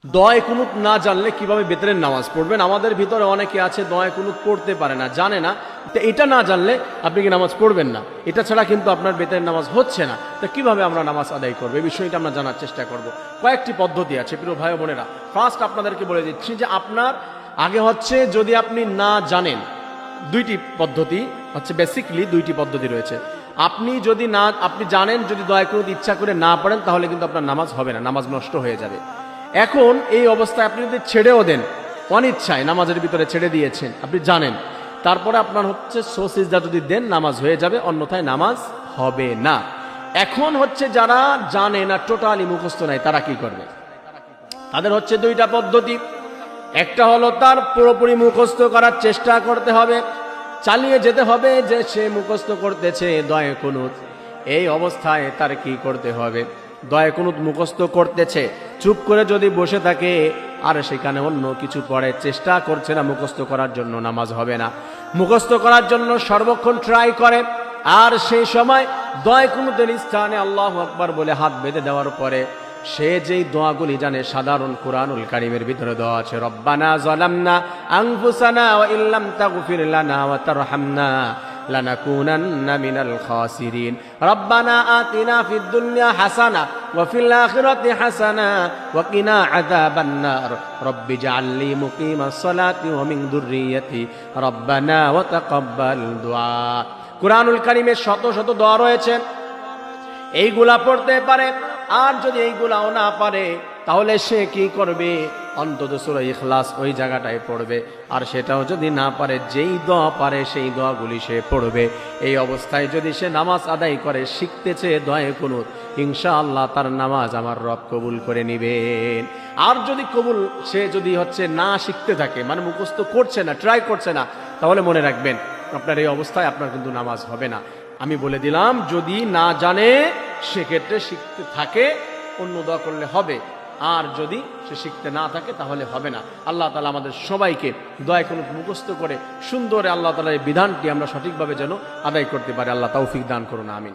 দোয়া কুনুত না জানলে কিভাবে বেতনের নামাজ পড়বেন? আমাদের ভিতরে অনেকে আছে দোয়া কুনুত পড়তে পারে না, জানে না। তো এটা না জানলে আপনি কি নামাজ পড়বেন না? এটা ছাড়া কিন্তু আপনার বেতনের নামাজ হচ্ছে না। তো কিভাবে আমরা নামাজ আদায় করবো, এই বিষয়টা আমরা জানার চেষ্টা করব। কয়েকটি পদ্ধতি আছে প্রিয় ভাই বোনেরা। ফার্স্ট আপনাদেরকে বলে দিচ্ছি যে আপনার আগে হচ্ছে, যদি আপনি না জানেন, দুইটি পদ্ধতি হচ্ছে, বেসিকলি দুইটি পদ্ধতি রয়েছে। আপনি যদি না আপনি জানেন, যদি দোয়া কুনুত ইচ্ছা করে না পড়েন তাহলে কিন্তু আপনার নামাজ হবে না, নামাজ নষ্ট হয়ে যাবে। এখন এই অবস্থায় আপনি যদি ছেড়েও দেন, অনিচ্ছায় নামাজের ভিতরে ছেড়ে দিয়েছেন, আপনি জানেন, তারপরে আপনার হচ্ছে সিজদা যদি দেন নামাজ হয়ে যাবে, অন্যথায় নামাজ হবে না। এখন হচ্ছে যারা জানে না, টোটালি মুখস্থ নাই, তারা কি করবে? তাদের হচ্ছে দুইটা পদ্ধতি। একটা হলো তার পুরোপুরি মুখস্থ করার চেষ্টা করতে হবে, চালিয়ে যেতে হবে যে সে মুখস্থ করতেছে দোয়া কুনুত। এই অবস্থায় তার কি করতে হবে? দোয়া কুনুত মুখস্থ করতেছে, চুপ করে যদি বসে থাকে আর সেখানে অন্য কিছু পড়ে, চেষ্টা করছে না মুখস্থ করার জন্য, নামাজ হবে না। মুখস্থ করার জন্য সর্বক্ষণ ট্রাই করে, আর সেই সময় দোয়া কুনুতের স্থানে আল্লাহু আকবার বলে হাত বেঁধে দেওয়ার পরে সে যেই দোয়াগুলি জানে, সাধারণ কুরআনুল কারীমের ভিতরে দোয়া আছে, রব্বানা যালামনা আনফুসানা ওয়া ইল্লাম তাগফির লানা ওয়া তারহামনা লানাকুনান্না মিনাল খাসিরিন, রব্বানা আতিনা ফিদ দুনিয়া হাসানা ওয়া ফিল আখিরাতি হাসানা ওয়া কিনা আযাবান নার, রব্বি জাআলনি মুকিমাস সালাতি ওয়া মিন যুররিয়্যাতি রব্বানা ওয়া তাকাব্বাল দুআ। কুরআনুল কারীমে শত শত দোয়া রয়েছে, এইগুলা পড়তে পারে। আর যদি এইগুলাও না পারে তাহলে সে কি করবে? অন্তত সূরা ইখলাস ওই জায়গাটায় পড়বে। আর সেটাও যদি না পারে, যেই দোয়া পারে সেই দোয়াগুলি সে পড়বে। এই অবস্থায় যদি সে নামাজ আদায় করে, শিখতেছে দোয়া কুনুত, ইনশাআল্লাহ তার নামাজ আমার রব কবুল করে নিবেন। আর যদি কবুল সে যদি হচ্ছে না শিখতে থাকে, মানে মুখস্থ করছে না, ট্রাই করছে না, তাহলে মনে রাখবেন আপনার এই অবস্থায় আপনার কিন্তু নামাজ হবে না। আমি বলে দিলাম, যদি না জানে সেক্ষেত্রে শিখতে থাকে, অন্য দোয়া করলে হবে। আর যদি সে শিখতে না থাকে তাহলে হবে না। আল্লাহ তাআলা আমাদের সবাইকে দোয়া কুনুত মুখস্থ করে সুন্দর আল্লাহ তাআলার এই বিধানটি আমরা সঠিকভাবে যেন আদায় করতে পারি, আল্লাহ তৌফিক দান করুন, আমিন।